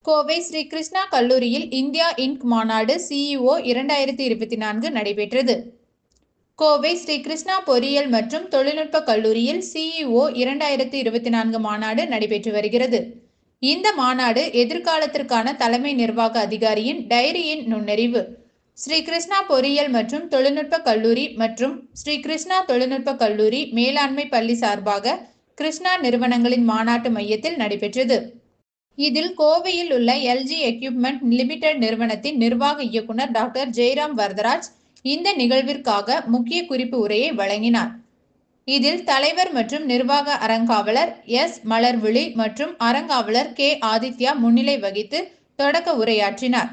கோவை ஸ்ரீ கிருஷ்ணா கல்லூரியில் India Inc மாநாடு CEO 2024 நடைபெற்றது. கோவை ஸ்ரீ கிருஷ்ணா பொறியியல் மற்றும் தொழில்நுட்ப கல்லூரியில் சிஇஓ 2024 மாநாடு நடைபெற்று வருகிறது. இந்த மாநாடு எதிர்காலத்திற்கான தலைமை நிர்வாக அதிகாரியின் டைரியின் நுண்ணறிவு, ஸ்ரீ கிருஷ்ணா பொறியியல் மற்றும் தொழில்நுட்ப கல்லூரி மற்றும் ஸ்ரீ கிருஷ்ணா தொழில்நுட்ப கல்லூரி மேலாண்மை பள்ளி சார்பாக கிருஷ்ணா நிறுவனங்களின் மாநாட்டு மையத்தில் நடைபெற்றது. இதில் கோவையில் உள்ள எல்ஜி எக்யூப்மெண்ட் லிமிடெட் நிறுவனத்தின் நிர்வாக இயக்குனர் டாக்டர் ஜெயராம் வரதராஜ் இந்த நிகழ்விற்காக முக்கிய குறிப்பு உரையை வழங்கினார். இதில் தலைவர் மற்றும் நிர்வாக அறங்காவலர் எஸ். மலர்விழி மற்றும் அறங்காவலர் கே. ஆதித்யா முன்னிலை வகித்து தொடக்க உரையாற்றினார்.